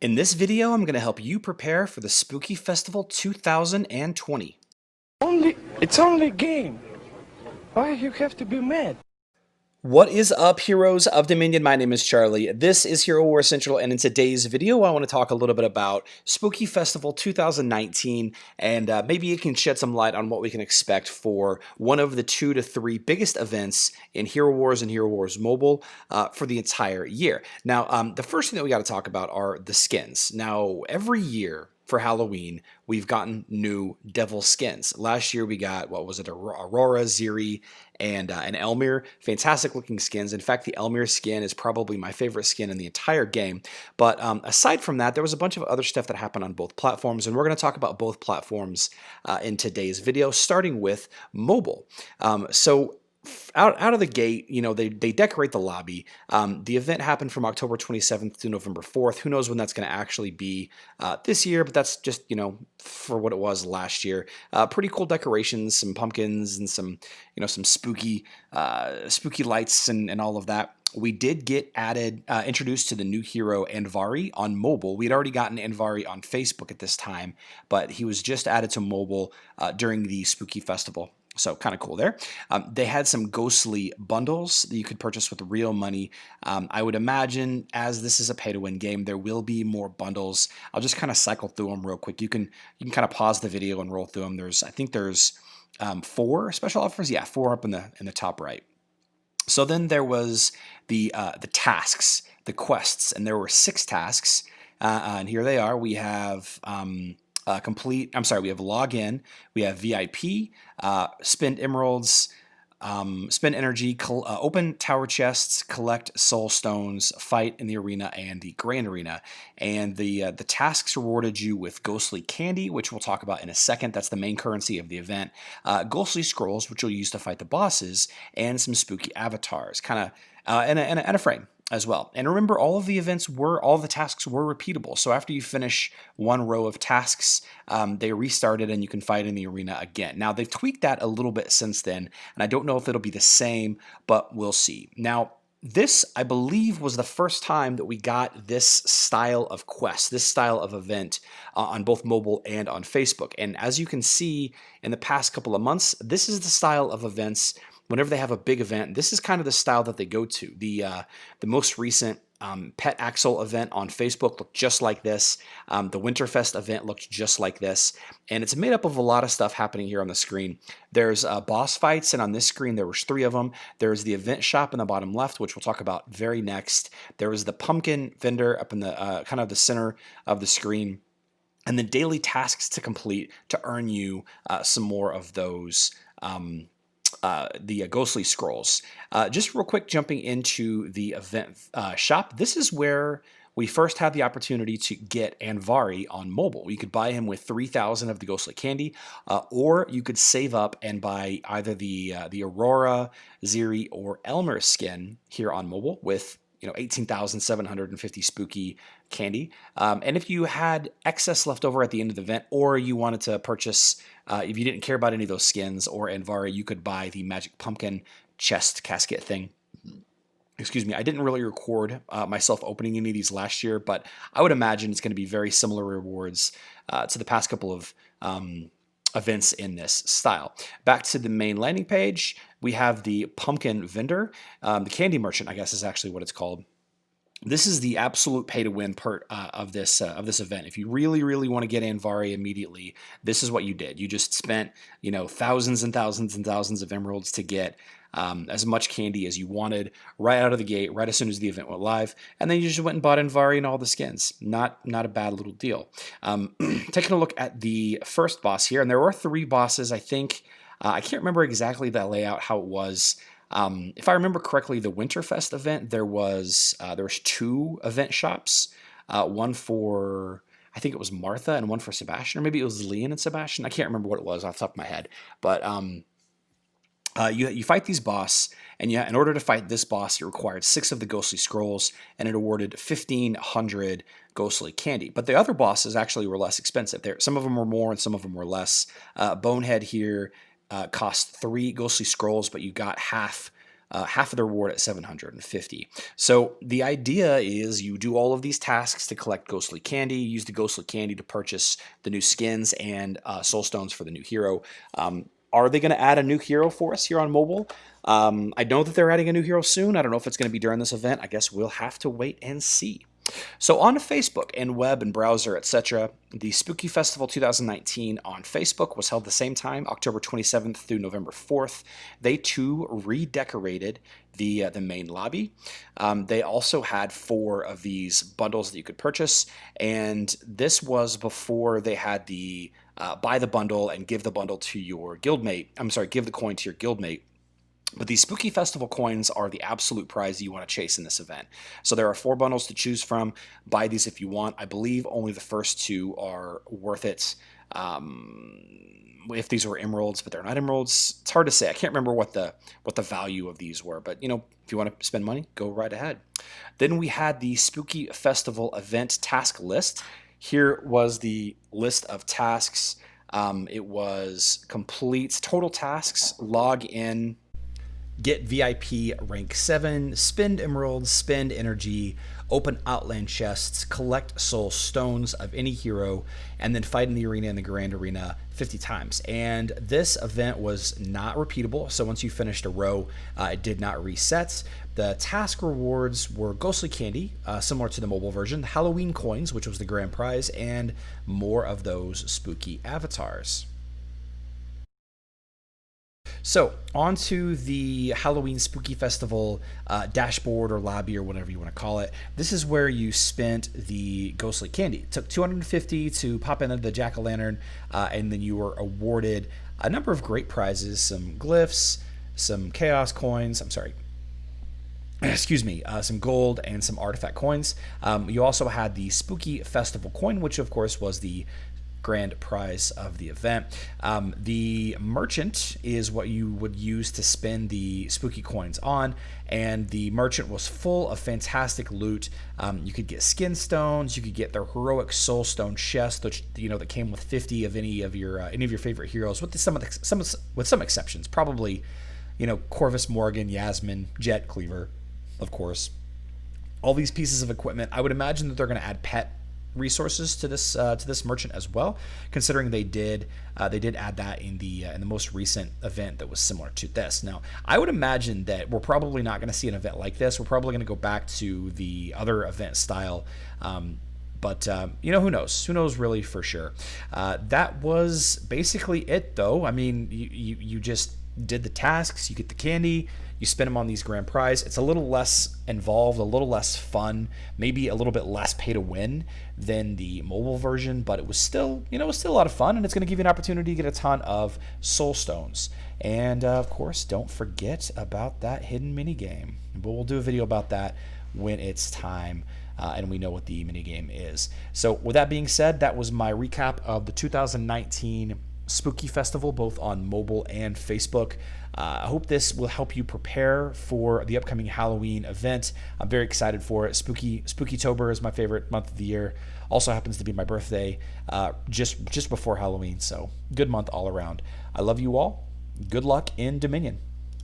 In this video, I'm going to help you prepare for the Spooky Festival 2020. It's only a game. Why you have to be mad? What is up, heroes of Dominion? My name is Charlie. This is Herowarscentral, and in today's video, I want to talk a little bit about Spooky Festival 2019, and maybe it can shed some light on what we can expect for one of the 2 to 3 biggest events in Hero Wars and Hero Wars Mobile for the entire year. Now, the first thing that we got to talk about are the skins. Now, every year for Halloween, we've gotten new devil skins. Last year we got, what was it, Aurora, Ziri, and Elmir. Fantastic looking skins. In fact, the Elmir skin is probably my favorite skin in the entire game. But aside from that, there was a bunch of other stuff that happened on both platforms, and we're going to talk about both platforms in today's video, starting with mobile. Out of the gate, you know, they decorate the lobby. The event happened from October 27th to November 4th. Who knows when that's going to actually be this year, but that's just, you know, for what it was last year. Pretty cool decorations, some pumpkins and some, you know, some spooky lights and all of that. We did get introduced to the new hero Andvari on mobile. We had already gotten Andvari on Facebook at this time, but he was just added to mobile during the Spooky Festival. So kind of cool there. They had some ghostly bundles that you could purchase with real money. I would imagine, as this is a pay-to-win game, there will be more bundles. I'll just kind of cycle through them real quick. You can kind of pause the video and roll through them. I think there's 4 special offers. Yeah, 4 up in the top right. So then there was the tasks, the quests, and there were 6 tasks. And here they are. We have we have login, we have VIP, spend emeralds, spend energy, open tower chests, collect soul stones, fight in the arena and the grand arena. And the tasks rewarded you with ghostly candy, which we'll talk about in a second. That's the main currency of the event. Ghostly scrolls, which you'll use to fight the bosses, and some spooky avatars, and a frame as well. And remember, all the tasks were repeatable. So after you finish one row of tasks, they restarted and you can fight in the arena again. Now, they've tweaked that a little bit since then, and I don't know if it'll be the same, but we'll see. Now, this, I believe, was the first time that we got this style of quest, this style of event on both mobile and on Facebook. And as you can see in the past couple of months, this is the style of events. Whenever they have a big event, this is kind of the style that they go to. The most recent Pet Axel event on Facebook looked just like this. The Winterfest event looked just like this. And it's made up of a lot of stuff happening here on the screen. There's boss fights, and on this screen there was 3 of them. There's the event shop in the bottom left, which we'll talk about very next. There was the pumpkin vendor up in the kind of the center of the screen. And the daily tasks to complete to earn you some more of those the ghostly scrolls. Just real quick, jumping into the event shop, this is where we first had the opportunity to get Andvari on mobile. You could buy him with 3,000 of the ghostly candy, or you could save up and buy either the Aurora, Ziri, or Elmer skin here on mobile with 18,750 spooky candy. And if you had excess left over at the end of the event, or you wanted to purchase, if you didn't care about any of those skins or Andvari, you could buy the magic pumpkin chest casket thing. Excuse me, I didn't really record myself opening any of these last year, but I would imagine it's going to be very similar rewards to the past couple of events in this style. Back to the main landing page, we have the pumpkin vendor, the candy merchant, I guess is actually what it's called. This is the absolute pay-to-win part of this event. If you really, really want to get Andvari immediately, this is what you did. You just spent, thousands and thousands and thousands of emeralds to get as much candy as you wanted right out of the gate, right as soon as the event went live, and then you just went and bought Andvari and all the skins. Not a bad little deal. Taking a look at the first boss here, and there were 3 bosses, I think. I can't remember exactly that layout, how it was. If I remember correctly, the Winterfest event, there was 2 event shops, one for, I think it was Martha, and one for Sebastian, or maybe it was Leon and Sebastian. I can't remember what it was off the top of my head, but you fight these boss, and in order to fight this boss, you required 6 of the ghostly scrolls, and it awarded 1,500 ghostly candy. But the other bosses actually were less expensive. Some of them were more, and some of them were less. Bonehead here cost 3 ghostly scrolls, but you got half half of the reward at 750. So the idea is you do all of these tasks to collect ghostly candy, use the ghostly candy to purchase the new skins and soul stones for the new hero. Are they going to add a new hero for us here on mobile? I know that they're adding a new hero soon. I don't know if it's going to be during this event. I guess we'll have to wait and see. So on Facebook and web and browser, etc., the Spooky Festival 2019 on Facebook was held the same time, October 27th through November 4th. They too redecorated the main lobby. They also had 4 of these bundles that you could purchase, and this was before they had the buy the bundle and give the bundle to your guildmate. I'm sorry, give the coin to your guildmate. But these Spooky Festival coins are the absolute prize you want to chase in this event. So there are 4 bundles to choose from. Buy these if you want. I believe only the first 2 are worth it. If these were emeralds, but they're not emeralds, it's hard to say. I can't remember what the value of these were, but if you want to spend money, go right ahead. Then we had the Spooky Festival event task list. Here was the list of tasks. It was complete total tasks, log in, get VIP rank 7, spend emeralds, spend energy, open outland chests, collect soul stones of any hero, and then fight in the arena in the grand arena 50 times. And this event was not repeatable, so once you finished a row, it did not reset. The task rewards were ghostly candy, similar to the mobile version, Halloween coins, which was the grand prize, and more of those spooky avatars. So, on to the Halloween Spooky Festival dashboard or lobby or whatever you want to call it. This is where you spent the ghostly candy. It took 250 to pop into the jack-o'-lantern, and then you were awarded a number of great prizes, some glyphs, some chaos coins, some gold and some artifact coins. You also had the Spooky Festival coin, which of course was the grand prize of the event. The merchant is what you would use to spend the spooky coins on, and the merchant was full of fantastic loot. You could get skin stones, you could get their heroic soul stone chest, which that came with 50 of any of your favorite heroes, with some exceptions. Probably, Corvus, Morgan, Yasmin, Jet, Cleaver, of course. All these pieces of equipment. I would imagine that they're going to add pet resources to this merchant as well, considering they did add that in the most recent event that was similar to this. Now, I would imagine that we're probably not going to see an event like this. We're probably going to go back to the other event style. But who knows? Who knows really for sure? That was basically it, though. I mean, you just did the tasks, you get the candy, you spend them on these grand prize. It's a little less involved, a little less fun, maybe a little bit less pay to win than the mobile version, but it was still, a lot of fun, and it's going to give you an opportunity to get a ton of soul stones. And of course, don't forget about that hidden mini game. But we'll do a video about that when it's time. And we know what the minigame is. So with that being said, that was my recap of the 2019 Spooky Festival, both on mobile and Facebook. I hope this will help you prepare for the upcoming Halloween event. I'm very excited for it. Spookytober is my favorite month of the year. Also happens to be my birthday just before Halloween, so good month all around. I love you all. Good luck in Dominion.